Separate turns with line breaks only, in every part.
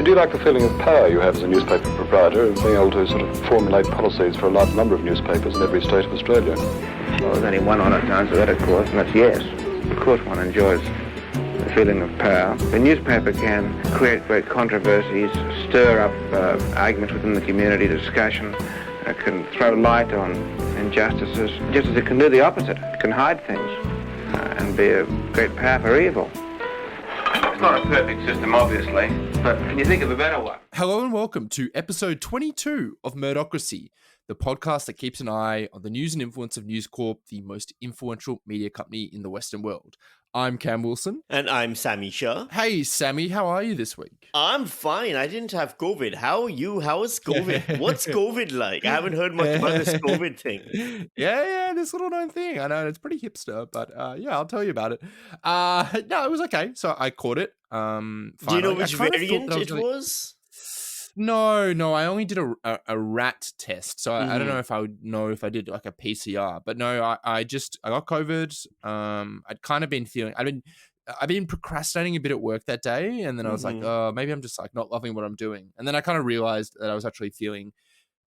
do you like the feeling of power you have as a newspaper proprietor of being able to sort of formulate policies for a large number of newspapers in every state of Australia?
Well, there's only one honest answer to that, of course, and that's yes. Of course one enjoys the feeling of power. The newspaper can create great controversies, stir up arguments within the community, discussion, can throw light on injustices, just as it can do the opposite. It can hide things and be a great power for evil. It's not a perfect system, obviously, but can you think of a better one?
Hello and welcome to episode 22 of Murderocracy, the podcast that keeps an eye on the news and influence of News Corp, the most influential media company in the Western world. I'm Cam Wilson.
And I'm Sammy Shah.
Hey, Sammy, how are you this week?
I'm fine. I didn't have COVID. How are you? How is COVID? What's COVID like? I haven't heard much about this COVID thing.
Yeah, this little known thing. I know, it's pretty hipster, but yeah, I'll tell you about it. No, it was okay. So I caught it.
Do you know which variant it was?
No, I only did a rat test, so I don't know if I would know if I did like a PCR. But no, I got COVID. I'd kind of been feeling I've been procrastinating a bit at work that day, and then I was like, oh, maybe I'm just like not loving what I'm doing. And then I kind of realized that I was actually feeling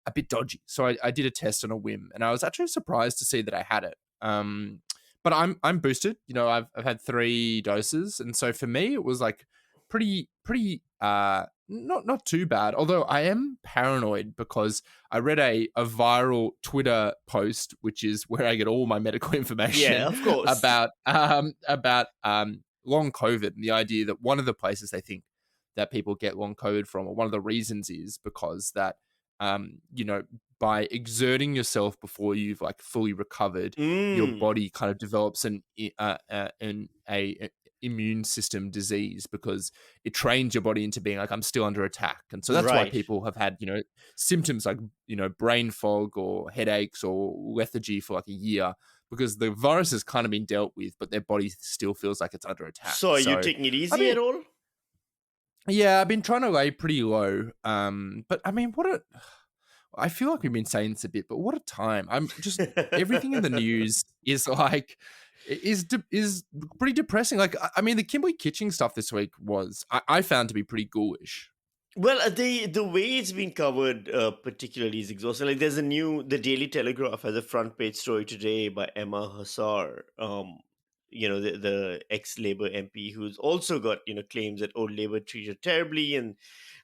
a bit dodgy, so I did a test on a whim, and I was actually surprised to see that I had it. But I'm boosted. You know, I've had 3 doses, and so for me it was like pretty not too bad, although I am paranoid because I read a viral Twitter post, which is where I get all my medical information.
Yeah, of course.
About long COVID, and the idea that one of the places they think that people get long COVID from, or one of the reasons, is because that by exerting yourself before you've like fully recovered, your body kind of develops an immune system disease because it trains your body into being like, I'm still under attack. And so that's why people have had, symptoms like, brain fog or headaches or lethargy for like a year, because the virus has kind of been dealt with, but their body still feels like it's under attack.
So are you taking it easy at all?
Yeah, I've been trying to lay pretty low. But I mean, I feel like we've been saying this a bit, but what a time. I'm just, everything in the news is like, is pretty depressing. Like, I mean, the Kimberley Kitching stuff this week I found to be pretty ghoulish.
Well, the way it's been covered particularly is exhausting. Like, there's the Daily Telegraph has a front page story today by Emma Hassar, the ex-Labour MP who's also got, claims that old Labour treated her terribly.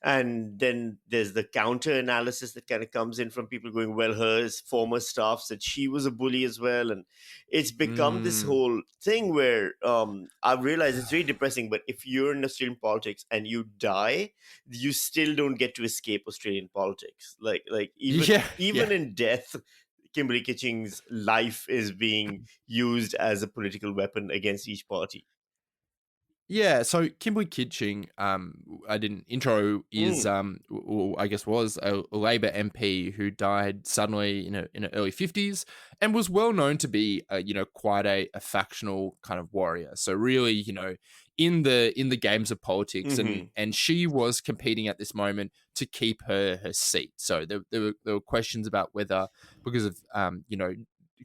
And then there's the counter analysis that kind of comes in from people going, well, her former staff said she was a bully as well. And it's become this whole thing where I've realized it's very depressing, but if you're in Australian politics and you die, you still don't get to escape Australian politics. Like even in death, Kimberley Kitching's life is being used as a political weapon against each party.
Yeah, so Kimberley Kitching, I didn't intro, is I guess was a Labor MP who died suddenly in her early 50s, and was well known to be quite a factional kind of warrior. So really, in the games of politics, and she was competing at this moment to keep her seat. So there were questions about whether, because of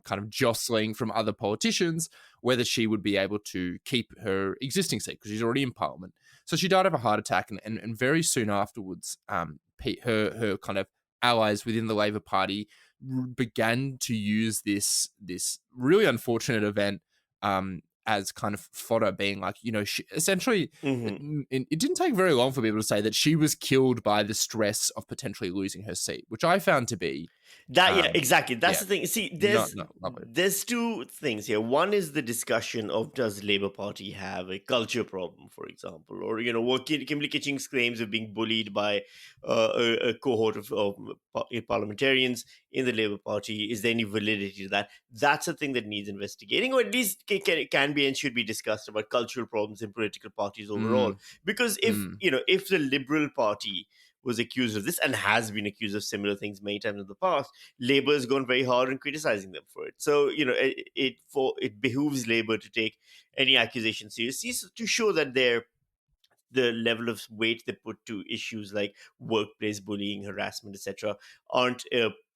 kind of jostling from other politicians, whether she would be able to keep her existing seat because she's already in Parliament. So she died of a heart attack, and very soon afterwards, her kind of allies within the Labor Party began to use this really unfortunate event as kind of fodder, being like, she, essentially, it didn't take very long for people to say that she was killed by the stress of potentially losing her seat, which I found to be
exactly. That's the thing. See, there's 2 things here. One is the discussion of, does Labour Party have a culture problem, for example, or what Kimberley Kitching's claims of being bullied by a cohort of parliamentarians in the Labour Party. Is there any validity to that? That's a thing that needs investigating, or at least can be and should be discussed, about cultural problems in political parties overall. Because if the Liberal Party was accused of this and has been accused of similar things many times in the past, Labour has gone very hard in criticizing them for it. So, it behooves Labour to take any accusation seriously, to show that the level of weight they put to issues like workplace bullying, harassment, etc., aren't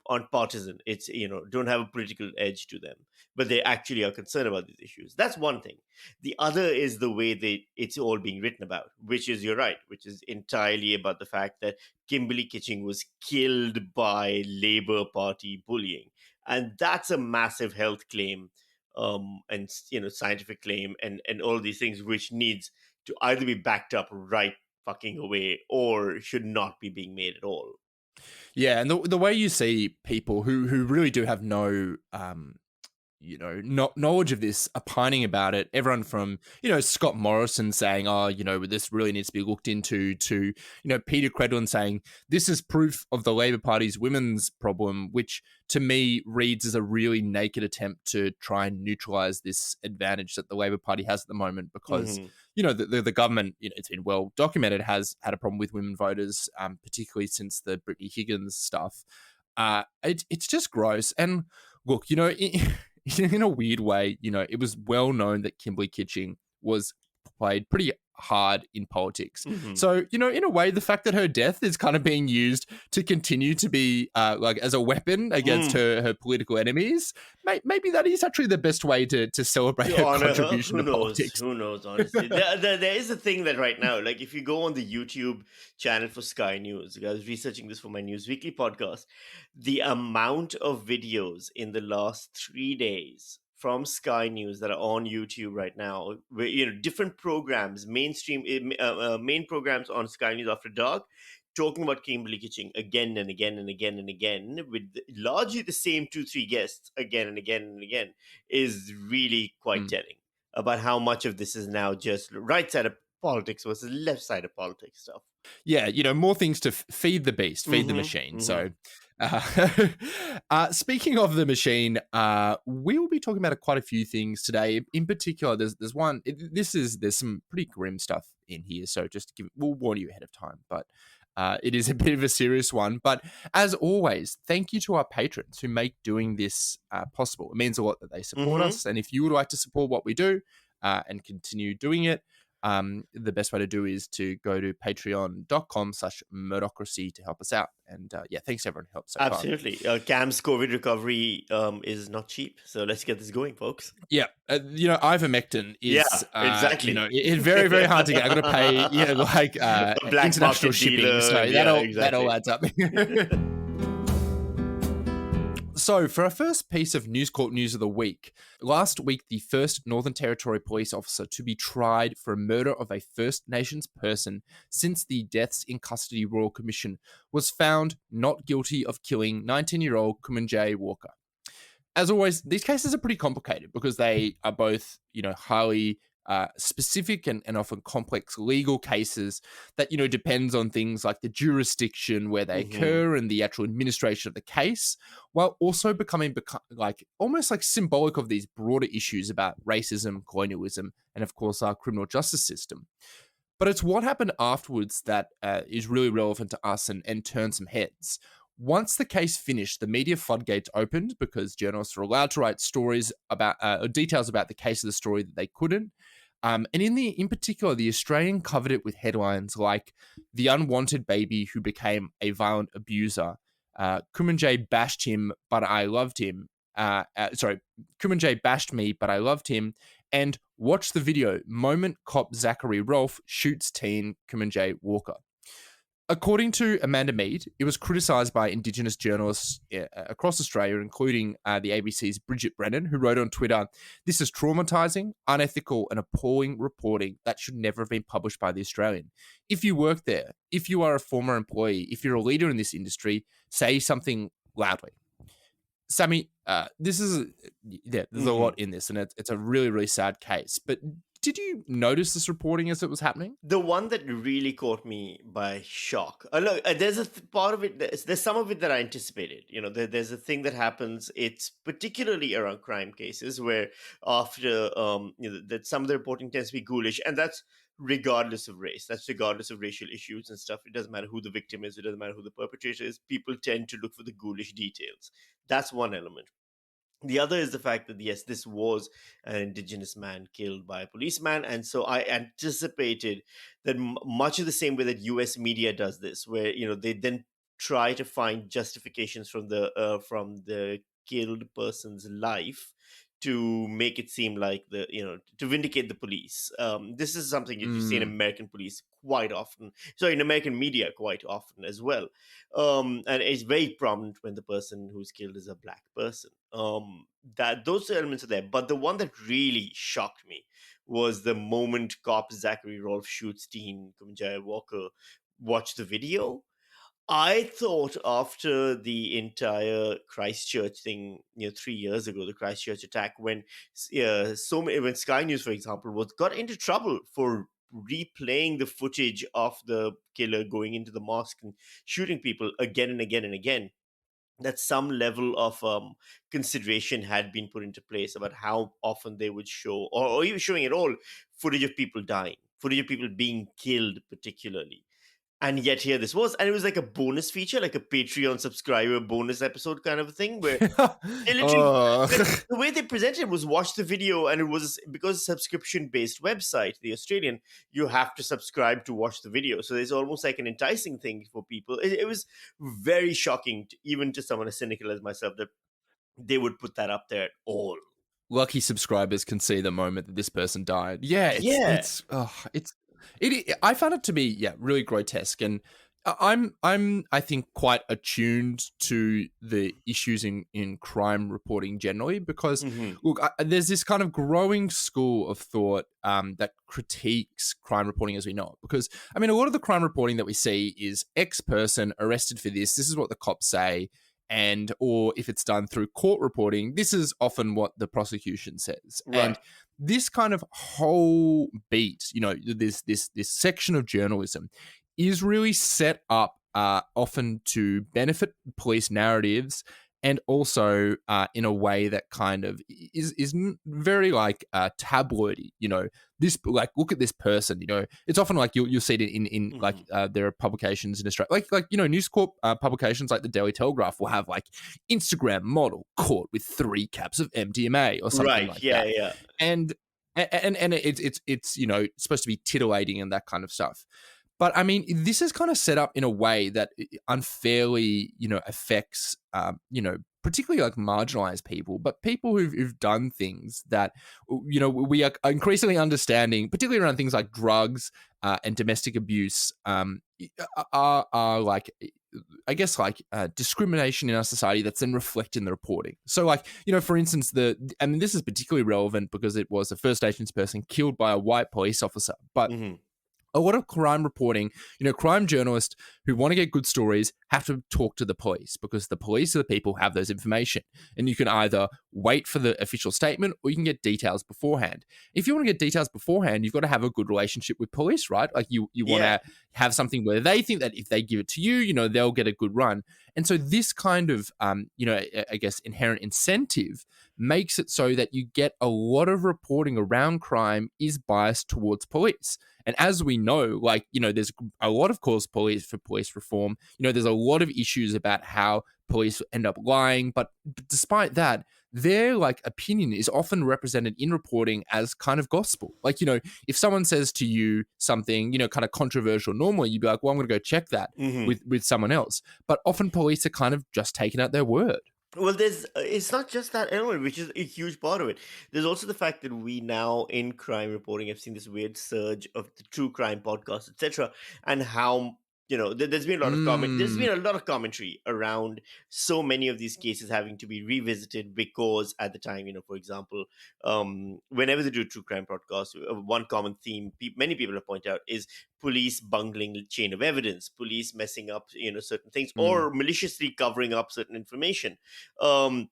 aren't partisan. It's, don't have a political edge to them, but they actually are concerned about these issues. That's one thing. The other is the way it's all being written about, which is, you're right, which is entirely about the fact that Kimberly Kitching was killed by Labour Party bullying, and that's a massive health claim, and scientific claim, and all these things, which needs to either be backed up right fucking away or should not be being made at all.
Yeah, and the way you see people who really do have no knowledge of this are pining about it. Everyone from, Scott Morrison saying, oh, this really needs to be looked into, to, Peter Credlin saying, this is proof of the Labor Party's women's problem, which to me reads as a really naked attempt to try and neutralize this advantage that the Labor Party has at the moment, because, the government, it's been well documented, has had a problem with women voters, particularly since the Brittany Higgins stuff. It's just gross. And look, in a weird way, it was well known that Kimberly Kitching was played pretty hard in politics. So, in a way, the fact that her death is kind of being used to continue to be as a weapon against her political enemies, maybe that is actually the best way to celebrate her contribution to politics.
Who knows, honestly. there is a thing that right now, like if you go on the YouTube channel for Sky News, I was researching this for my News Weekly podcast, the amount of videos in the last 3 days from Sky News that are on YouTube right now, where, different programs, mainstream main programs on Sky News After Dark, talking about Kimberly Kitching again and again and again and again, with largely the same 2-3 guests again and again and again, is really quite telling about how much of this is now just right side of politics versus left side of politics stuff.
Yeah, more things to feed the beast, feed the machine. So, speaking of the machine, we will be talking about quite a few things today. In particular, there's one. There's some pretty grim stuff in here, so just we'll warn you ahead of time. But it is a bit of a serious one. But as always, thank you to our patrons who make doing this possible. It means a lot that they support us, and if you would like to support what we do and continue doing it, the best way to do is to go to patreon.com/murdocracy to help us out. And thanks everyone who helped so far.
Absolutely. Cam's COVID recovery is not cheap. So let's get this going, folks.
Yeah. Ivermectin is,
exactly.
It's very, very hard to get. I've got to pay, international shipping.
Dealer,
so that all adds up. So, for our first piece of News Corp news of the week, last week, the first Northern Territory police officer to be tried for a murder of a First Nations person since the Deaths in Custody Royal Commission was found not guilty of killing 19-year-old Kumanjayi Walker. As always, these cases are pretty complicated because they are both, highly specific and often complex legal cases that, depends on things like the jurisdiction where they occur and the actual administration of the case, while also becoming almost like symbolic of these broader issues about racism, colonialism, and of course our criminal justice system. But it's what happened afterwards that is really relevant to us and turned some heads. Once the case finished, the media floodgates opened because journalists were allowed to write stories about details about the case of the story that they couldn't. And in particular, the Australian covered it with headlines like "The Unwanted Baby Who Became a Violent Abuser," "Kumanjayi bashed him, but I loved him." Kumanjayi bashed me, but I loved him. And "Watch the video. Moment cop Zachary Rolfe shoots teen Kumanjayi Walker." According to Amanda Mead, it was criticised by Indigenous journalists across Australia, including the ABC's Bridget Brennan, who wrote on Twitter, "This is traumatising, unethical and appalling reporting that should never have been published by The Australian. If you work there, if you are a former employee, if you're a leader in this industry, say something loudly." Sammy, there's a lot in this, and it's a really, really sad case. But did you notice this reporting as it was happening?
The one that really caught me by shock. Look, there's a part of it. There's some of it that I anticipated. There's a thing that happens. It's particularly around crime cases where after that some of the reporting tends to be ghoulish, and that's regardless of race. That's regardless of racial issues and stuff. It doesn't matter who the victim is. It doesn't matter who the perpetrator is. People tend to look for the ghoulish details. That's one element. The other is the fact that, yes, this was an Indigenous man killed by a policeman. And so I anticipated that much of the same way that US media does this, where, they then try to find justifications from the killed person's life to make it seem like to vindicate the police. This is something that you see in
Mm.
American police quite often, so in American media quite often as well. And it's very prominent when the person who's killed is a black person. That those elements are there, but the one that really shocked me was the moment cop Zachary Rolfe shoots teen Kumanjayi Walker. Watch the video. I thought after the entire Christchurch thing, 3 years ago, the Christchurch attack, when when Sky News, for example, was got into trouble for replaying the footage of the killer going into the mosque and shooting people again and again and again, that some level of consideration had been put into place about how often they would show, or even showing at all, footage of people dying, footage of people being killed, particularly. And yet here this was, and it was like a bonus feature, like a Patreon subscriber bonus episode kind of a thing, where they literally,
Oh.
like, the way they presented it was watch the video, and it was because subscription based website, the Australian, you have to subscribe to watch the video. So there's almost like an enticing thing for people. It was very shocking, even to someone as cynical as myself, that they would put that up there at all.
Lucky subscribers can see the moment that this person died. Yeah,
Yeah.
I found it to be really grotesque, and I'm I think quite attuned to the issues in crime reporting generally because
Hmm.
look, there's this kind of growing school of thought that critiques crime reporting as we know it. Because I mean, a lot of the crime reporting that we see is X person arrested for this. This is what the cops say. And or if it's done through court reporting, this is often what the prosecution says.
Right.
And this kind of whole beat, this section of journalism is really set up often to benefit police narratives and also in a way that kind of is very like tabloidy. This like look at this person. It's often like you'll see it in like there are publications in Australia, like News Corp publications like the Daily Telegraph will have like Instagram model caught with 3 caps of MDMA or something
Right.
like
Yeah.
that,
Yeah.
and it's supposed to be titillating and that kind of stuff. But I mean, this is kind of set up in a way that unfairly, affects, particularly like marginalized people, but people who've done things that, we are increasingly understanding, particularly around things like drugs and domestic abuse, are like, I guess, like discrimination in our society that's then reflected in the reporting. So, like, for instance, and this is particularly relevant because it was a First Nations person killed by a white police officer, but
Hmm.
a lot of crime reporting, crime journalists who want to get good stories have to talk to the police because the police are the people who have those information. And you can either wait for the official statement or you can get details beforehand. If you want to get details beforehand, you've got to have a good relationship with police, right? Like you want
Yeah.
to have something where they think that if they give it to you, they'll get a good run. And so this kind of, I guess, inherent incentive makes it so that you get a lot of reporting around crime is biased towards police. And as we know, like, there's a lot of calls for police reform. There's a lot of issues about how police end up lying. But despite that, their like opinion is often represented in reporting as kind of gospel. Like, if someone says to you something, kind of controversial normally, you'd be like, well, I'm going to go check that
Hmm.
with someone else. But often police are kind of just taking out their word.
Well, there's it's not just that element, which is a huge part of it. There's also the fact that we now in crime reporting have seen this weird surge of the true crime podcasts, etc., and how there's been a lot of comment. There's
Mm,
been a lot of commentary around so many of these cases having to be revisited because at the time, for example, whenever they do true crime podcasts, one common theme many people have pointed out is police bungling chain of evidence, police messing up certain things,
mm.
or maliciously covering up certain information. um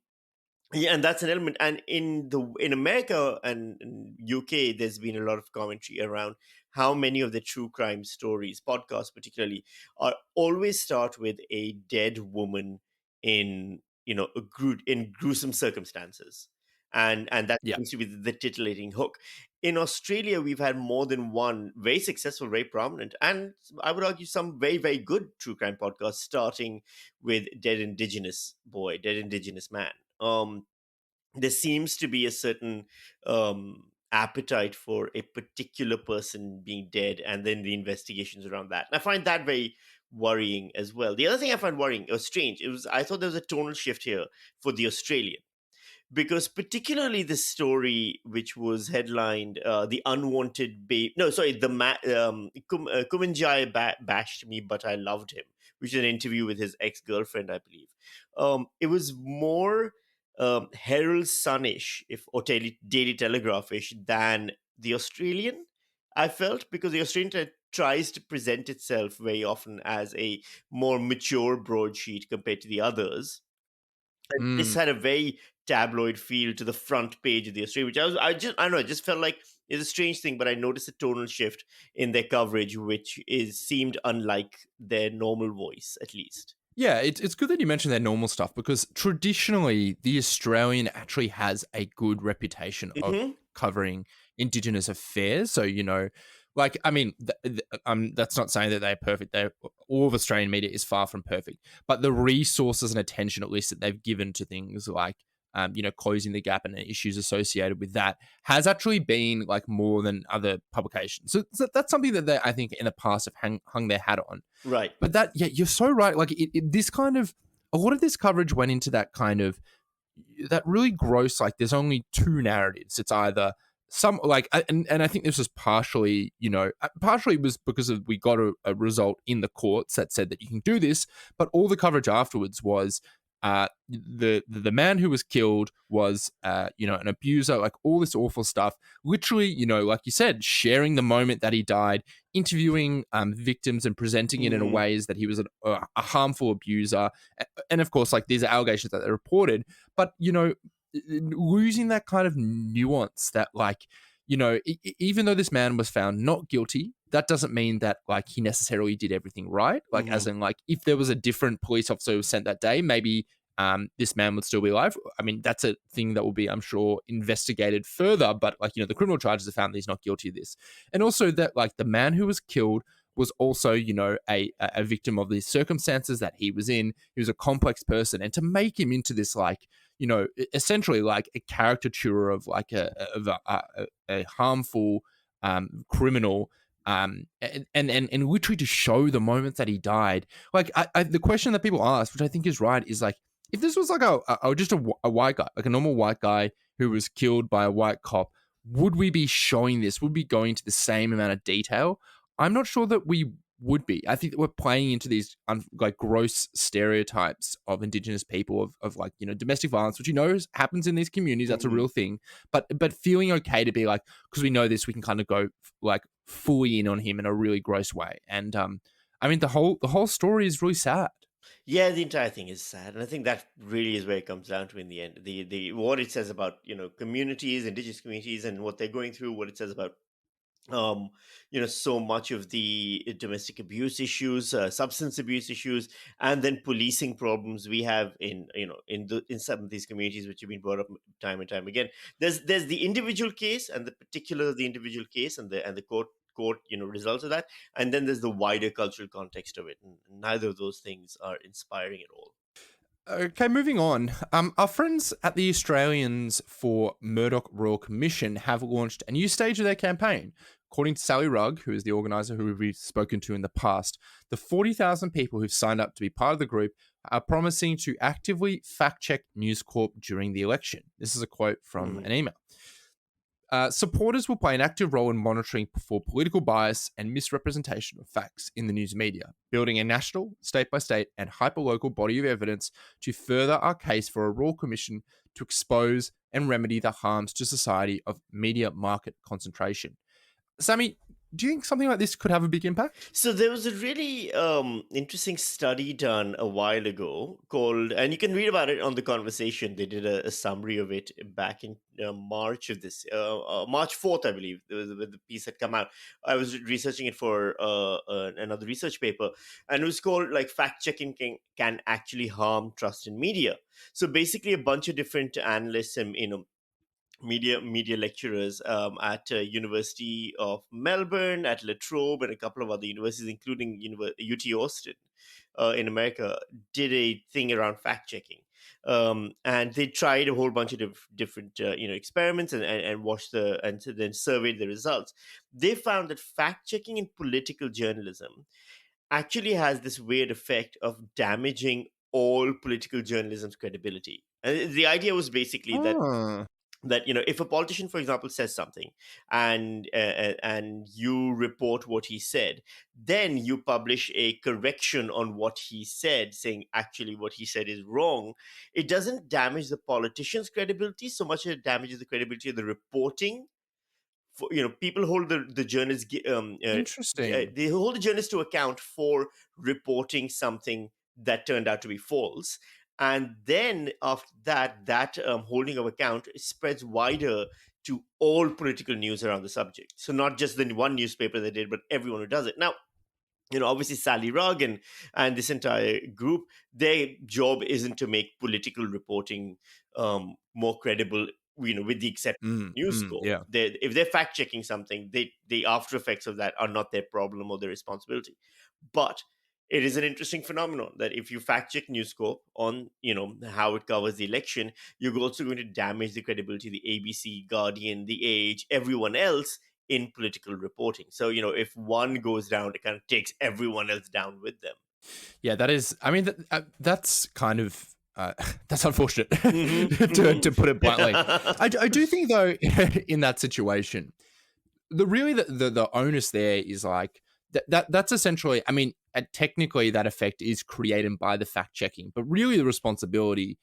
yeah, and that's an element. And in America and in UK, there's been a lot of commentary around how many of the true crime stories, podcasts particularly, are always start with a dead woman in in gruesome circumstances, and that
Yeah.
seems to be the titillating hook. In Australia, we've had more than one very successful, very prominent, and I would argue some very, very good true crime podcasts, starting with dead Indigenous man. There seems to be a certain appetite for a particular person being dead and then the investigations around that. And I find that very worrying as well. The other thing I find worrying or strange, I thought there was a tonal shift here for the Australian, because particularly the story which was headlined "The Unwanted Babe." No, sorry, Kumanjayi bashed me, but I loved him, which is an interview with his ex-girlfriend, I believe. It was more Herald Sunish, if or Daily Telegraphish, than the Australian. I felt, because the Australian tries to present itself very often as a more mature broadsheet compared to the others. And this
Mm.
had a very tabloid feel to the front page of the Australian, which I don't know, it just felt like it's a strange thing, but I noticed a tonal shift in their coverage, which seemed unlike their normal voice, at least.
Yeah, it's good that you mentioned their normal stuff because traditionally the Australian actually has a good reputation of
Hmm.
covering Indigenous affairs. So like I mean, that's not saying that they're perfect. They All of Australian media is far from perfect, but the resources and attention at least that they've given to things like closing the gap and the issues associated with that has actually been like more than other publications. So that's something that they, I think, in the past have hung their hat on.
Right.
But yeah, you're so right. Like this kind of a lot of this coverage went into that kind of that really gross. Like there's only two narratives. It's either some like, and I think this was partially, partially was because of we got a result in the courts that said that you can do this, but all the coverage afterwards was the man who was killed was an abuser, like all this awful stuff, literally, like you said, sharing the moment that he died, interviewing victims and presenting it in a
Mm.
ways that he was a harmful abuser. And of course, like these are allegations that they reported, but losing that kind of nuance that like even though this man was found not guilty, that doesn't mean that like he necessarily did everything right. Like as
Mhm.
in like if there was a different police officer who was sent that day, maybe this man would still be alive. I mean, that's a thing that will be, I'm sure, investigated further. But like the criminal charges have found that he's not guilty of this, and also that like the man who was killed was also a victim of the circumstances that he was in. He was a complex person, and to make him into this like essentially like a caricature of like a harmful criminal, and literally to show the moments that he died. Like the question that people ask, which I think is right, is like if this was like just a white guy, like a normal white guy who was killed by a white cop, would we be showing this? Would we be going to the same amount of detail? I'm not sure that we would be. I think that we're playing into these like gross stereotypes of Indigenous people of like domestic violence, which happens in these communities. That's a
Mhm.
real thing. But feeling okay to be like, because we know this, we can kind of go like fully in on him in a really gross way. And I mean the whole story is really sad.
Yeah, the entire thing is sad, and I think that really is where it comes down to in the end. The what it says about communities, indigenous communities, and what they're going through. What it says about so much of the domestic abuse issues, substance abuse issues, and then policing problems we have in some of these communities, which have been brought up time and time again. There's the individual case and the particular of the individual case and the court results of that, and then there's the wider cultural context of it, and neither of those things are inspiring at all.
Okay, moving on. Our friends at the Australians for Murdoch Royal Commission have launched a new stage of their campaign. According to Sally Rugg, who is the organizer who we've spoken to in the past, the 40,000 people who've signed up to be part of the group are promising to actively fact check News Corp during the election. This is a quote from
Mhm.
an email. Supporters will play an active role in monitoring for political bias and misrepresentation of facts in the news media, building a national, state-by-state, and hyper-local body of evidence to further our case for a royal commission to expose and remedy the harms to society of media market concentration. Sammy, do you think something like this could have a big impact?
So there was a really interesting study done a while ago called, and you can read about it on The Conversation. They did a summary of it back in March of March 4th, I believe, the piece had come out. I was researching it for another research paper, and it was called like fact checking can actually harm trust in media. So basically, a bunch of different analysts and media lecturers at University of Melbourne, at La Trobe, and a couple of other universities, including UT Austin in America, did a thing around fact checking. And they tried a whole bunch of different experiments and watched and then surveyed the results. They found that fact checking in political journalism actually has this weird effect of damaging all political journalism's credibility. And the idea was basically
Oh,
that if a politician, for example, says something, and you report what he said, then you publish a correction on what he said, saying actually what he said is wrong. It doesn't damage the politician's credibility so much as it damages the credibility of the reporting. For, people hold the journalists
interesting.
they hold the journalists to account for reporting something that turned out to be false, and then after that holding of account spreads wider to all political news around the subject. So not just the one newspaper that did, but everyone who does it now. Obviously Sally Rugg and this entire group, their job isn't to make political reporting more credible, with the exception of News Corp.
Yeah.
If they're fact checking something, the after effects of that are not their problem or their responsibility. But it is an interesting phenomenon that if you fact check News Corp on how it covers the election, you're also going to damage the credibility of the ABC, Guardian, The Age, everyone else in political reporting. So, if one goes down, it kind of takes everyone else down with them.
Yeah, that is. I mean, that's kind of that's unfortunate
Mm-hmm.
to put it bluntly. I do think though, in that situation, the onus there is like that's essentially. I mean, technically that effect is created by the fact checking, but really the responsibility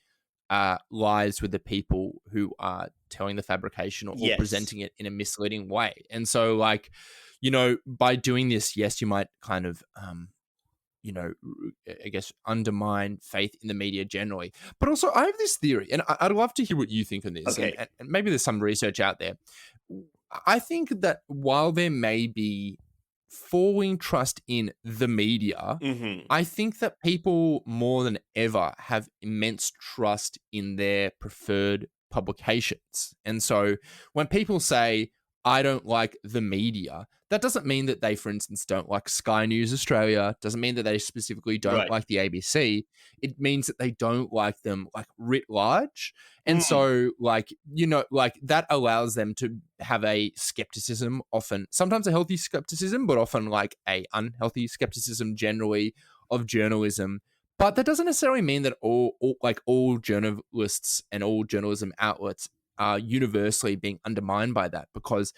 lies with the people who are telling the fabrication or
Yes.
presenting it in a misleading way. And so, like, by doing this, yes, you might kind of, I guess, undermine faith in the media generally. But also, I have this theory, and I'd love to hear what you think on this.
Okay.
And maybe there's some research out there. I think that while there may be falling trust in the media,
Mm-hmm.
I think that people more than ever have immense trust in their preferred publications. And so when people say, I don't like the media, that doesn't mean that they, for instance, don't like Sky News Australia, doesn't mean that they specifically don't
Right.
like the ABC. It means that they don't like them like writ large. And
Mm.
so, like, like that allows them to have a skepticism, often, sometimes a healthy skepticism, but often like a unhealthy skepticism generally of journalism. But that doesn't necessarily mean that all journalists and all journalism outlets are universally being undermined by that, because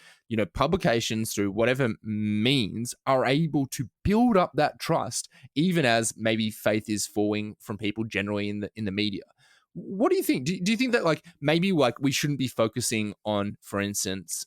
publications through whatever means are able to build up that trust even as maybe faith is falling from people generally in the media. What do you think? Do you think that like maybe like we shouldn't be focusing on, for instance,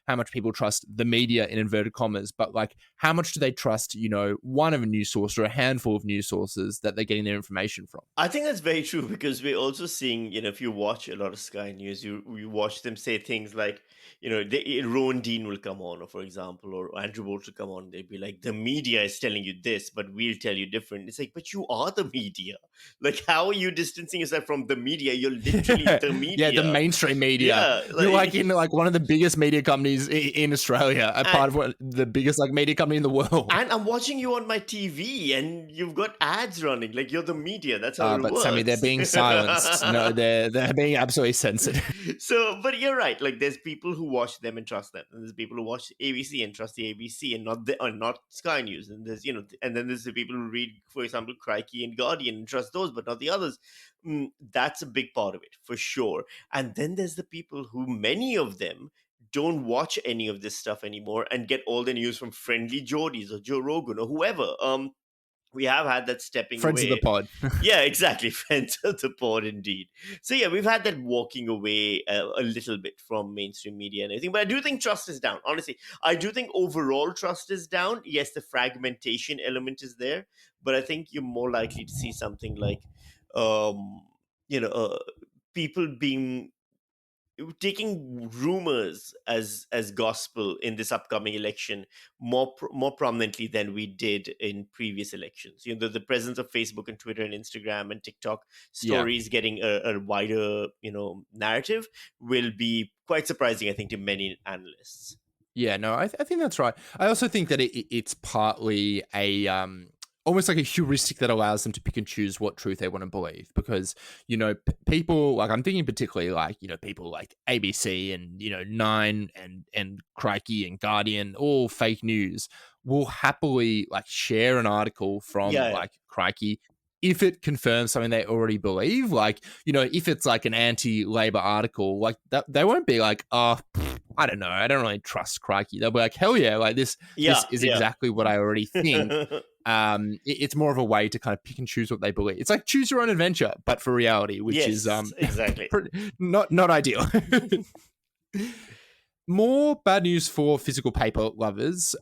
how much people trust the media in inverted commas, but like how much do they trust, one of a news source or a handful of news sources that they're getting their information from?
I think that's very true, because we're also seeing, if you watch a lot of Sky News, you watch them say things like, Rowan Dean will come on, or for example, or Andrew Bolt will come on. They'd be like, the media is telling you this, but we'll tell you different. It's like, but you are the media. Like, how are you distancing yourself from the media? You're literally the media.
Yeah, the mainstream media.
Yeah,
You're like in like one of the biggest media companies in Australia, a part of the biggest like media company in the world.
And I'm watching you on my TV, and you've got ads running. Like, you're the media. That's how it
But
works.
Sammy, they're being silenced. No, they're being absolutely censored.
So, but you're right. Like, there's people who watch them and trust them, and there's people who watch ABC and trust the ABC and not Sky News. And there's and then there's the people who read, for example, Crikey and Guardian and trust those, but not the others. That's a big part of it for sure. And then there's the people who, many of them, don't watch any of this stuff anymore and get all the news from Friendly Jordies or Joe Rogan or whoever. We have had that stepping
Friends
away.
of the pod.
Yeah, exactly. Friends of the pod, indeed. So yeah, we've had that walking away a little bit from mainstream media and everything. But I do think trust is down. Honestly, I do think overall trust is down. Yes, the fragmentation element is there, but I think you're more likely to see something like, um, people taking rumors as gospel in this upcoming election more prominently than we did in previous elections. The presence of Facebook and Twitter and Instagram and TikTok stories getting a wider narrative will be quite surprising, I think, to many analysts.
Yeah, no, I think that's right. I also think that it's partly a almost like a heuristic that allows them to pick and choose what truth they want to believe. Because, people like, I'm thinking particularly like, people like ABC and, Nine and Crikey and Guardian, all fake news, will happily like share an article from
Yeah,
like Crikey if it confirms something they already believe. Like, if it's like an anti-Labor article, like that, they won't be like, oh, I don't know, I don't really trust Crikey. They'll be like, hell yeah, like this
yeah,
is
yeah.
exactly what I already think. It's more of a way to kind of pick and choose what they believe. It's like choose your own adventure, but for reality, which is
Yes, exactly.
not ideal. More bad news for physical paper lovers.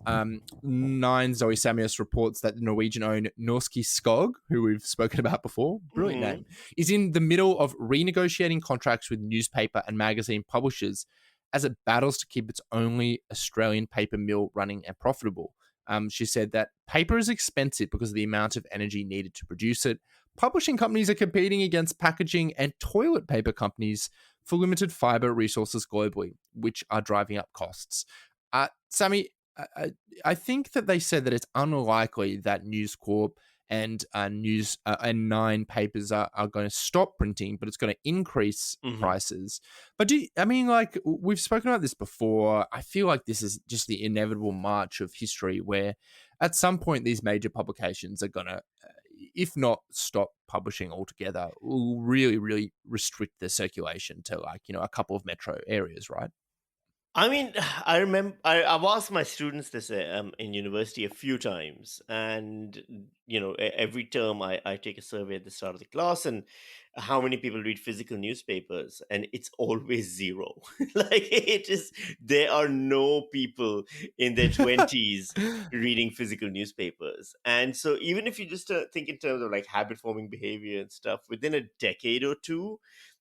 Nine Zoe Samios reports that the Norwegian-owned Norske Skog, who we've spoken about before, brilliant
Mhm.
name, is in the middle of renegotiating contracts with newspaper and magazine publishers as it battles to keep its only Australian paper mill running and profitable. She said that paper is expensive because of the amount of energy needed to produce it. Publishing companies are competing against packaging and toilet paper companies for limited fiber resources globally, which are driving up costs. Sammy, I think that they said that it's unlikely that News Corp and News and Nine papers are going to stop printing, but it's going to increase
Mhm.
prices. But I mean, like we've spoken about this before. I feel like this is just the inevitable march of history, where at some point these major publications are going to, if not stop publishing altogether, will really, really restrict the circulation to like, a couple of metro areas, right?
I mean, I remember I've asked my students this in university a few times, and every term I take a survey at the start of the class, and how many people read physical newspapers, and it's always zero. Like it is, there are no people in their 20s reading physical newspapers, and so even if you just think in terms of like habit forming behavior and stuff, within a decade or two,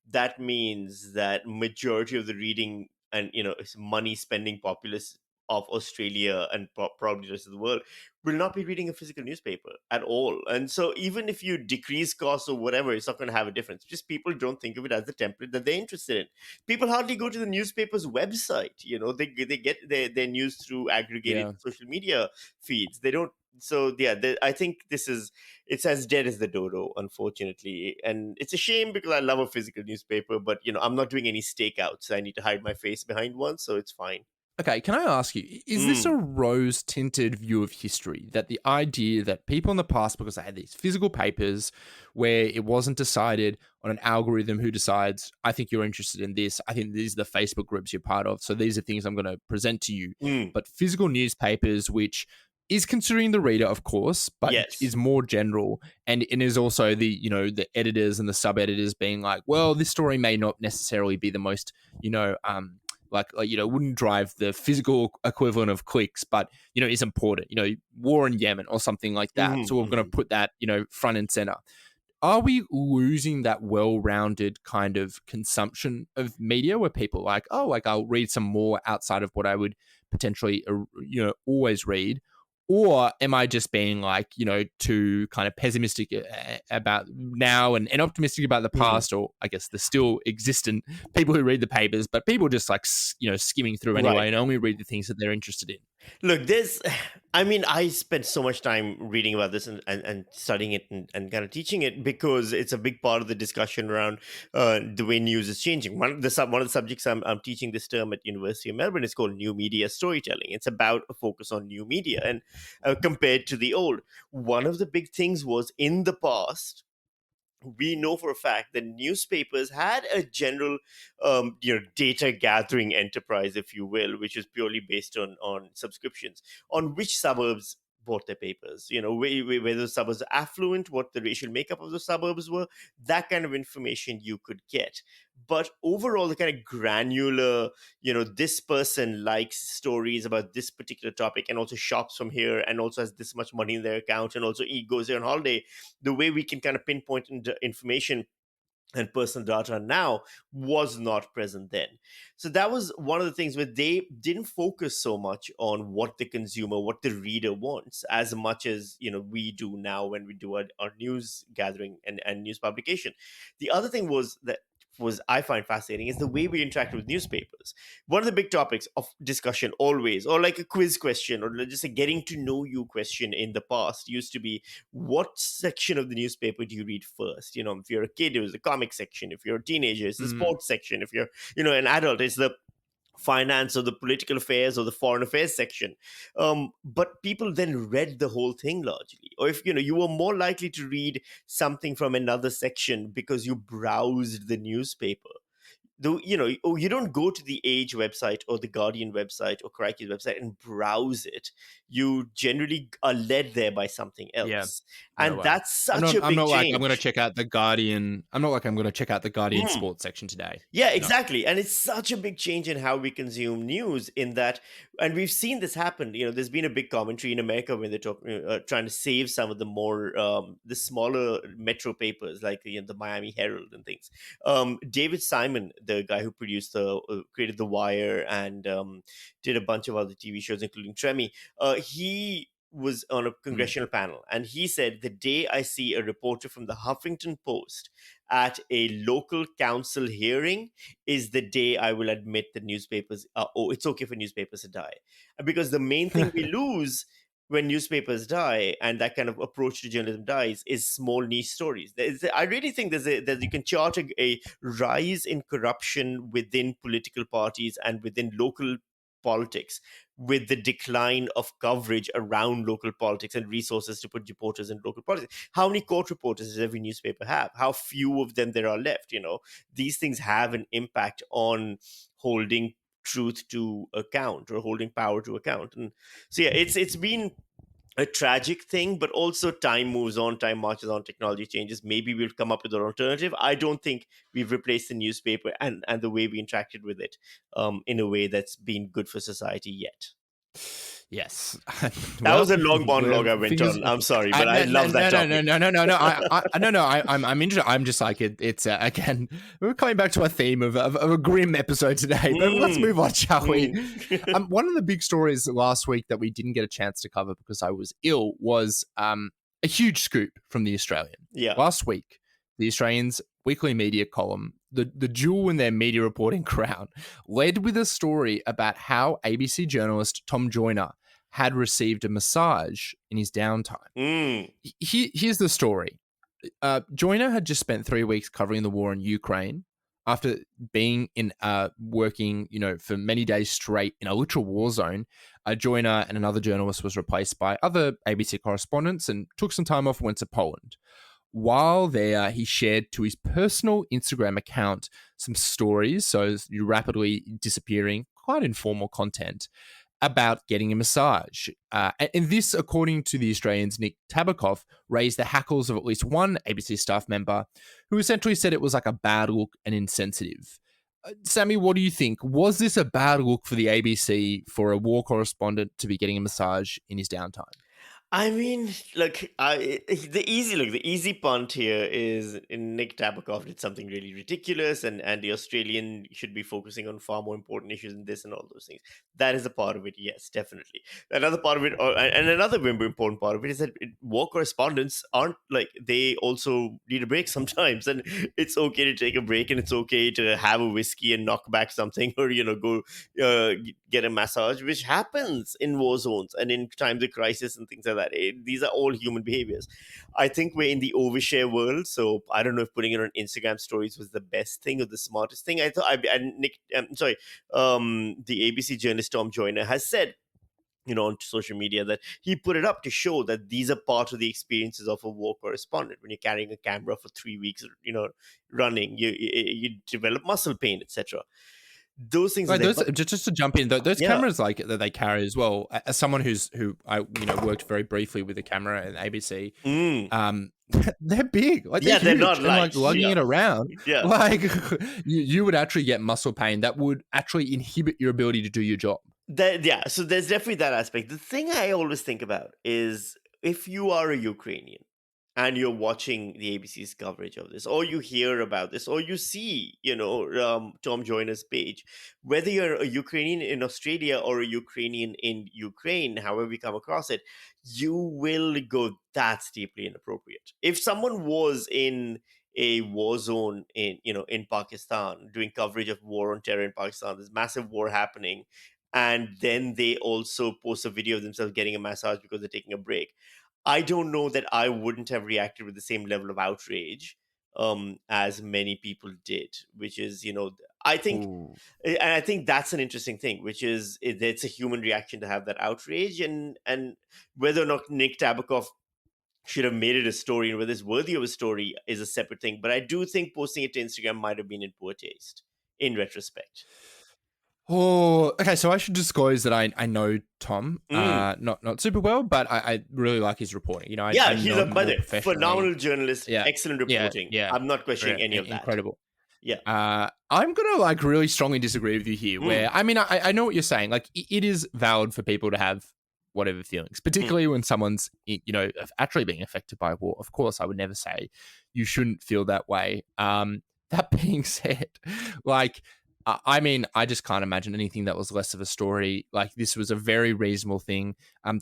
that means that majority of the reading and it's money spending populace of Australia and probably the rest of the world will not be reading a physical newspaper at all. And so even if you decrease costs or whatever, it's not going to have a difference. Just people don't think of it as the template that they're interested in. People hardly go to the newspaper's website. They get their news through aggregated
Yeah.
social media feeds. They don't. So yeah, I think it's as dead as the dodo, unfortunately, and it's a shame because I love a physical newspaper, but I'm not doing any stakeouts. I need to hide my face behind one, so it's fine.
Okay, can I ask you, is this a
Mm.
rose tinted view of history? That the idea that people in the past, because they had these physical papers where it wasn't decided on an algorithm who decides, I think you're interested in this, I think these are the Facebook groups you're part of, so these are things I'm going to present to you.
Mm.
But physical newspapers, which is considering the reader, of course, but
Yes.
is more general and is also the editors and the sub editors being like, well, this story may not necessarily be the most, wouldn't drive the physical equivalent of clicks, but is important. War in Yemen or something like that.
Hmm.
So we're going to
Hmm.
put that front and center. Are we losing that well-rounded kind of consumption of media where people are like, oh, like I'll read some more outside of what I would potentially always read? Or am I just being like, too kind of pessimistic about now and optimistic about the
Hmm.
past, or I guess the still existent people who read the papers, but people just like, skimming through
Right.
anyway and only read the things that they're interested in?
Look, I mean, I spent so much time reading about this and studying it and kind of teaching it because it's a big part of the discussion around the way news is changing. One of the subjects I'm teaching this term at University of Melbourne is called New Media Storytelling. It's about a focus on new media and compared to the old. One of the big things was in the past, we know for a fact that newspapers had a general data gathering enterprise, if you will, which is purely based on subscriptions on which suburbs bought their papers, whether the suburbs are affluent, what the racial makeup of the suburbs were, that kind of information you could get. But overall, the kind of granular, this person likes stories about this particular topic and also shops from here and also has this much money in their account and also goes there on holiday, the way we can kind of pinpoint information and personal data now was not present then. So that was one of the things where they didn't focus so much on what the consumer, what the reader wants, as much as we do now when we do our news gathering and news publication. The other thing was that I find fascinating is the way we interact with newspapers. One of the big topics of discussion always, or like a quiz question, or just a getting to know you question in the past used to be, what section of the newspaper do you read first? If you're a kid, it was the comic section. If you're a teenager, it's the sports section. If you're, an adult, it's the finance or the political affairs or the foreign affairs section. But people then read the whole thing largely. Or if you were more likely to read something from another section because you browsed the newspaper. Though, you don't go to the Age website or the Guardian website or Crikey's website and browse it. You generally are led there by something
Yeah.
else.
No
And
way.
that's
I'm
such
not.
a
I'm
big
not like I'm going to
change.
check out the Guardian. I'm not like I'm going to check out the Guardian
Mm.
sports section today.
Yeah,
No.
exactly. And it's such a big change in how we consume news in that, and we've seen this happen. There's been a big commentary in America when they're trying to save some of the more, the smaller metro papers like the Miami Herald and things. David Simon, the guy who created The Wire and did a bunch of other TV shows, including Tremmy, he was on a congressional panel, and he said, the day I see a reporter from the Huffington Post at a local council hearing is the day I will admit that newspapers it's okay for newspapers to die. Because the main thing we lose when newspapers die and that kind of approach to journalism dies is small niche stories. I really think that you can chart a rise in corruption within political parties and within local politics with the decline of coverage around local politics and resources to put reporters in local politics. How many court reporters does every newspaper have? How few of them there are left? These things have an impact on holding truth to account or holding power to account. And so yeah, it's been a tragic thing, but also time moves on, time marches on, technology changes. Maybe we'll come up with an alternative. I don't think we've replaced the newspaper and the way we interacted with it in a way that's been good for society yet.
Yes.
That was a long monologue I went on. I'm sorry, but I love that topic.
No. I'm interested. I'm just like it's again. We're coming back to a theme of a grim episode today. But let's move on, shall we? One of the big stories last week that we didn't get a chance to cover because I was ill was a huge scoop from the Australian.
Yeah.
Last week, the Australian's weekly media column, the jewel in their media reporting crown, led with a story about how ABC journalist Tom Joyner had received a massage in his downtime. Here's the story. Joyner had just spent 3 weeks covering the war in Ukraine after being working, for many days straight in a literal war zone. Joyner and another journalist was replaced by other ABC correspondents and took some time off and went to Poland. While there, he shared to his personal Instagram account some stories, so rapidly disappearing, quite informal content, about getting a massage. And this, according to the Australian's Nick Tabakov, raised the hackles of at least one ABC staff member who essentially said it was like a bad look and insensitive. Sammy, what do you think? Was this a bad look for the ABC for a war correspondent to be getting a massage in his downtime?
I mean, look, the easy punt here is Nick Tabakov did something really ridiculous, and the Australian should be focusing on far more important issues than this and all those things. That is a part of it, yes, definitely. Another part of it, and another very important part of it, is that war correspondents aren't like, they also need a break sometimes, and it's okay to take a break, and it's okay to have a whiskey and knock back something, or go get a massage, which happens in war zones and in times of crisis and things like that. These are all human behaviors. I think we're in the overshare world, so I don't know if putting it on Instagram stories was the best thing or the smartest thing. I thought, the ABC journalist Tom Joyner has said, on social media, that he put it up to show that these are part of the experiences of a war correspondent. When you're carrying a camera for 3 weeks, running, you develop muscle pain, etc. Those things.
Right, just to jump in, those cameras like that they carry as well. As someone who I worked very briefly with a camera at ABC, they're big. Like they're
not light.
Like lugging it around.
Yeah,
like you would actually get muscle pain that would actually inhibit your ability to do your job.
So there's definitely that aspect. The thing I always think about is, if you are a Ukrainian and you're watching the ABC's coverage of this, or you hear about this, or you see, Tom Joyner's page, whether you're a Ukrainian in Australia or a Ukrainian in Ukraine, however you come across it, you will go, that's deeply inappropriate. If someone was in a war zone in Pakistan, doing coverage of war on terror in Pakistan. There's massive war happening, and then they also post a video of themselves getting a massage because they're taking a break. I don't know that I wouldn't have reacted with the same level of outrage as many people did, which is, I think,
Ooh.
and I think that's an interesting thing, which is it's a human reaction to have that outrage, and whether or not Nick Tabakov should have made it a story and whether it's worthy of a story is a separate thing. But I do think posting it to Instagram might have been in poor taste in retrospect.
Oh, okay. So I should disclose that I know Tom,
Mm.
not super well, but I really like his reporting.
Yeah,
I
he's
know
a
him
by the
more
way,
professionally.
phenomenal journalist,
Yeah,
excellent
yeah,
reporting.
yeah.
I'm not questioning any of that.
Incredible.
Yeah.
I'm gonna like really strongly disagree with you here.
Mm.
Where I mean, I know what you're saying. Like, it is valid for people to have whatever feelings, particularly when someone's actually being affected by war. Of course, I would never say you shouldn't feel that way. That being said, like, I mean, I just can't imagine anything that was less of a story. Like, this was a very reasonable thing.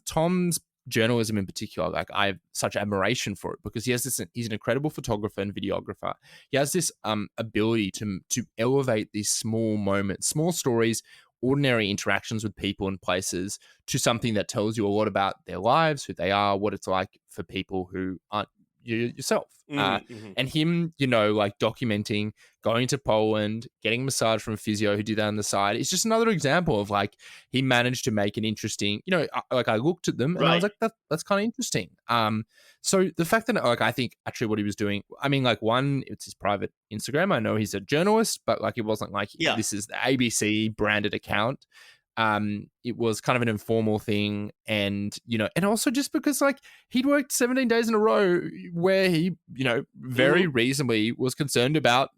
Tom's journalism in particular, like, I have such admiration for it because he's an incredible photographer and videographer. He has this ability to elevate these small moments, small stories, ordinary interactions with people and places to something that tells you a lot about their lives, who they are, what it's like for people who aren't yourself.
Mm-hmm.
And him, like, documenting going to Poland, getting a massage from a physio who did that on the side. It's just another example of, like, he managed to make an interesting, like, I looked at them and I was
Right.
like, that's kind of interesting. So the fact that, like, I think actually what he was doing, I mean, like, one, it's his private Instagram. I know he's a journalist, but, like, it wasn't like
Yeah.
this is the ABC branded account. It was kind of an informal thing, and and also just because, like, he'd worked 17 days in a row where he very reasonably was concerned about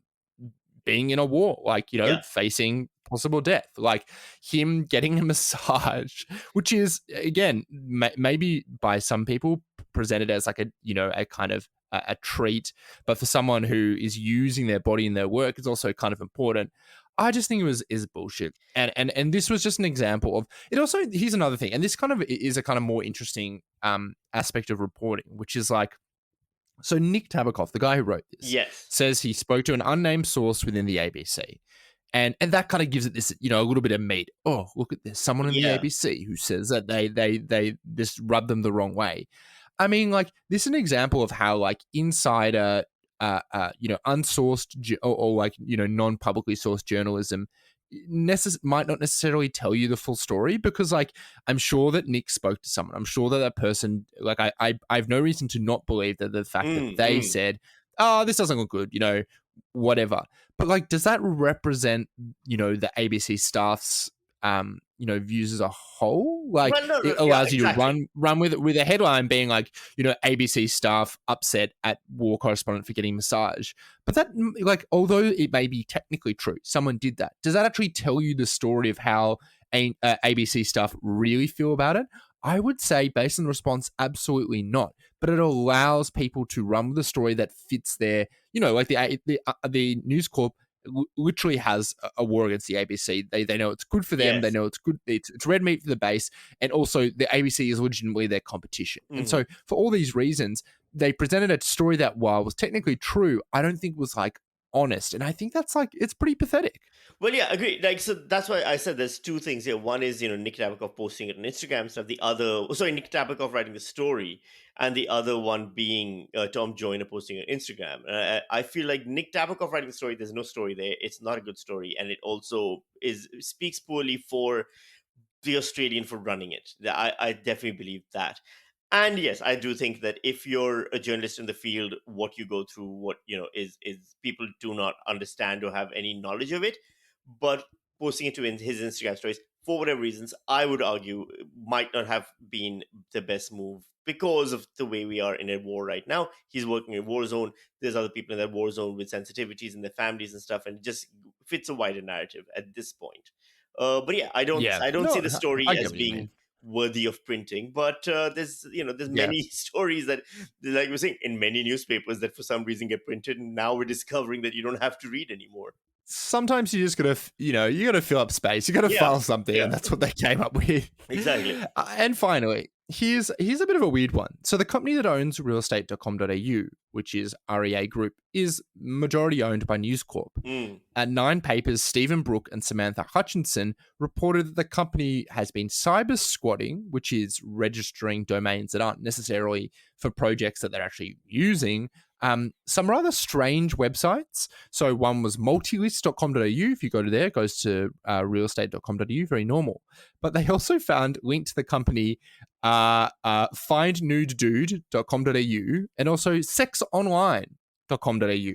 being in a war, like,
Yeah.
facing possible death. Like, him getting a massage, which is, again, maybe by some people presented as like a kind of a treat, but for someone who is using their body in their work, it's also kind of important. I just think is bullshit, and this was just an example of it. Also, here's another thing, and this kind of is a kind of more interesting aspect of reporting, which is like, so Nick Tabakov, the guy who wrote this,
Yes.
says he spoke to an unnamed source within the ABC. And that kind of gives it this, a little bit of meat. Oh, look at this. Someone in the
Yeah.
ABC who says that they this rubbed them the wrong way. I mean, like, this is an example of how, like, insider unsourced or like, non-publicly sourced journalism might not necessarily tell you the full story, because, like, I'm sure that Nick spoke to someone. I'm sure that person, like, I have no reason to not believe that the fact that they said, oh, this doesn't look good, whatever. But, like, does that represent, the ABC staff's views as a whole? Like,
Well, no,
it
yeah,
allows you to
exactly.
run with a headline being like, ABC staff upset at war correspondent for getting massage. But that, like, although it may be technically true, someone did that. Does that actually tell you the story of how ABC staff really feel about it? I would say, based on the response, absolutely not. But it allows people to run with a story that fits their, like the News Corp literally has a war against the ABC. They know it's good for them.
Yes.
They know it's good. It's red meat for the base, and also the ABC is legitimately their competition. And so, for all these reasons, they presented a story that, while was technically true, I don't think was, like, honest. And I think that's, like, it's pretty pathetic.
Well, yeah, agree. Like, so that's why I said there's two things here. One is, Nick Tabakov posting it on Instagram stuff. The other, Nick Tabakov writing the story, and the other one being Tom Joyner posting it on Instagram. I feel like Nick Tabakov writing the story, there's no story there. It's not a good story, and it also speaks poorly for the Australian for running it. I definitely believe that. And yes, I do think that if you're a journalist in the field, what you go through, what is people do not understand or have any knowledge of it, but posting it to his Instagram stories for whatever reasons, I would argue might not have been the best move because of the way we are in a war right now. He's working in a war zone. There's other people in that war zone with sensitivities and their families and stuff, and it just fits a wider narrative at this point. But yeah, I don't
Yeah,
see
no,
the story
I get
as
what you
being
mean.
worthy of printing. But there's there's
Yeah.
many stories that, like we're saying, in many newspapers that for some reason get printed, and now we're discovering that you don't have to read anymore.
sometimes you just gotta, you gotta fill up space. You gotta
Yeah,
file something,
yeah.
and that's what they came up with.
Exactly.
And finally, here's a bit of a weird one. So the company that owns realestate.com.au, which is REA Group, is majority owned by News Corp.
Mm.
At Nine Papers, Stephen Brooke and Samantha Hutchinson reported that the company has been cybersquatting, which is registering domains that aren't necessarily for projects that they're actually using, some rather strange websites. So one was multilist.com.au. If you go to there, it goes to realestate.com.au, very normal. But they also found linked to the company findnudedude.com.au and also sexonline.com.au.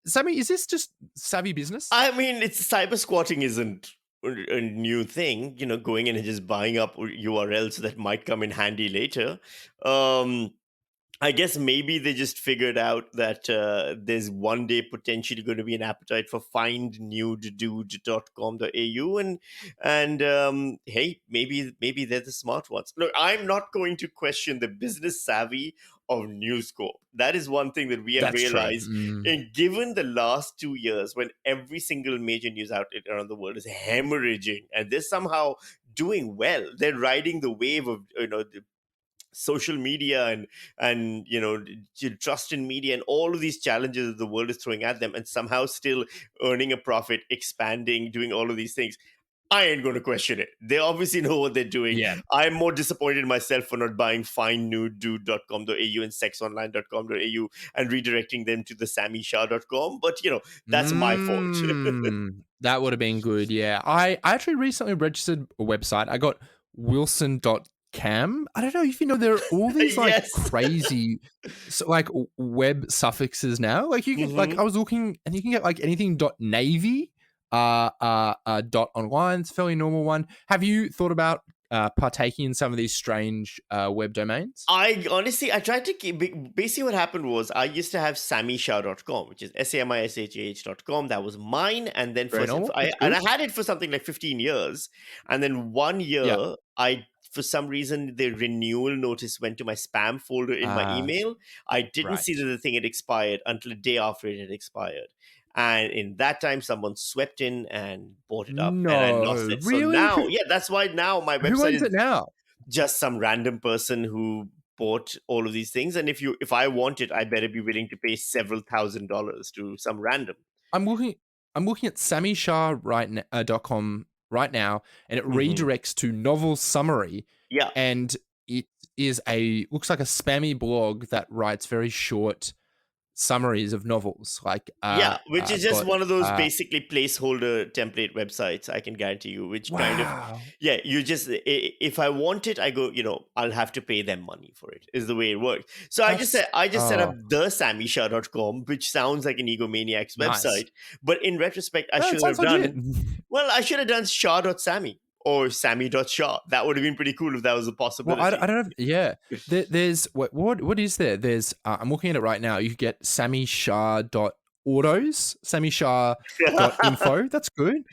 Sammy, is this just savvy business?
I mean, it's cyber squatting isn't a new thing, going in and just buying up URLs that might come in handy later. I guess maybe they just figured out that there's one day potentially going to be an appetite for findnudedude.com.au, and hey, maybe they're the smart ones. Look, I'm not going to question the business savvy of News Corp. That is one thing that we have
That's
realized.
true.
And given the last 2 years, when every single major news outlet around the world is hemorrhaging, and they're somehow doing well, they're riding the wave of the social media and trust in media and all of these challenges that the world is throwing at them, and somehow still earning a profit, expanding, doing all of these things. I ain't going to question it. They obviously know what they're doing.
Yeah.
I'm more disappointed in myself for not buying findnudedude.com.au and sexonline.com.au and redirecting them to the sammyshah.com. But, that's my fault.
That would have been good, yeah. I actually recently registered a website. I got wilson.cam. I don't know if you know, there are all these
Yes.
crazy web suffixes now. Like you can I was looking and you can get anything .navy. Dot online, it's a fairly normal one. Have you thought about partaking in some of these strange web domains?
I tried to keep. Basically, what happened was I used to have sammyshah.com, which is SAMISHAH.com. That was mine. And then I had it for something like 15 years. And then 1 year, for some reason, the renewal notice went to my spam folder in my email. I didn't see that the thing had expired until a day after it had expired. And in that time, someone swept in and bought it up, and I lost it.
Really?
So now, that's why now my website
Who owns it now?
Just some random person who bought all of these things. And if I want it, I better be willing to pay several $1,000s to some random.
I'm looking at sammyshah.com right now, and it redirects to novel summary.
Yeah.
And it is looks like a spammy blog that writes very short summaries of novels,
which is just one of those basically placeholder template websites, I can guarantee you, which you just, if I want it, I go, I'll have to pay them money for it, is the way it works. So I just set up the sammyshah.com, which sounds like an egomaniac's website, but in retrospect, I should have done shah.sammy or sammy.shah. That would have been pretty cool if that was a possibility.
Well, I don't know. There's what is there? There's I'm looking at it right now. You could get sammyshah.autos, sammyshah.info. That's good.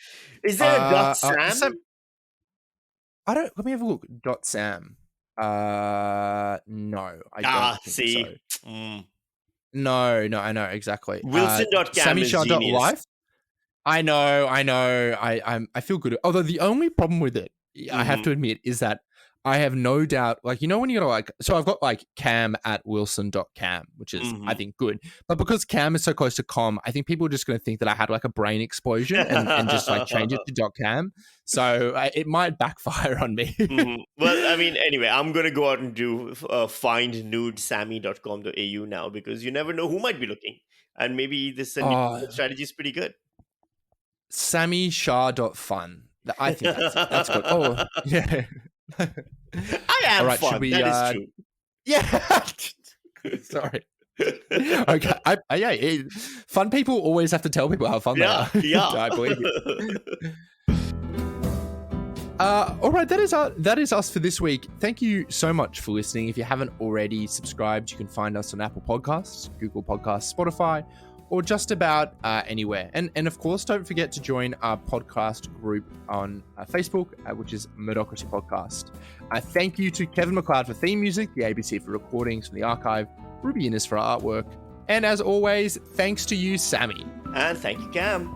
Is there a .sam?
Let me have a look. .sam. No, I don't think so. No, I know exactly.
Wilson.cam is genius.
Life. I know. I feel good. Although the only problem with it, I have to admit, is that I have no doubt, when you go so I've got cam at wilson.cam, which is, I think, good. But because cam is so close to com, I think people are just going to think that I had a brain explosion and just change it to .cam. So it might backfire on me.
Well, I mean, anyway, I'm going to go out and do findnudesammy.com.au now, because you never know who might be looking. And maybe this strategy is pretty good.
sammyshah.fun. I think that's good. Oh, yeah.
I am fun. That is true.
Yeah. Sorry. Okay. Fun people always have to tell people how fun they are.
Yeah.
I believe it. All right, that is us for this week. Thank you so much for listening. If you haven't already subscribed, you can find us on Apple Podcasts, Google Podcasts, Spotify, or just about anywhere. And of course, don't forget to join our podcast group on Facebook, which is Murdocracy Podcast. Thank you to Kevin MacLeod for theme music, the ABC for recordings from the archive, Ruby Innes for our artwork, and as always, thanks to you, Sammy.
And thank you, Cam.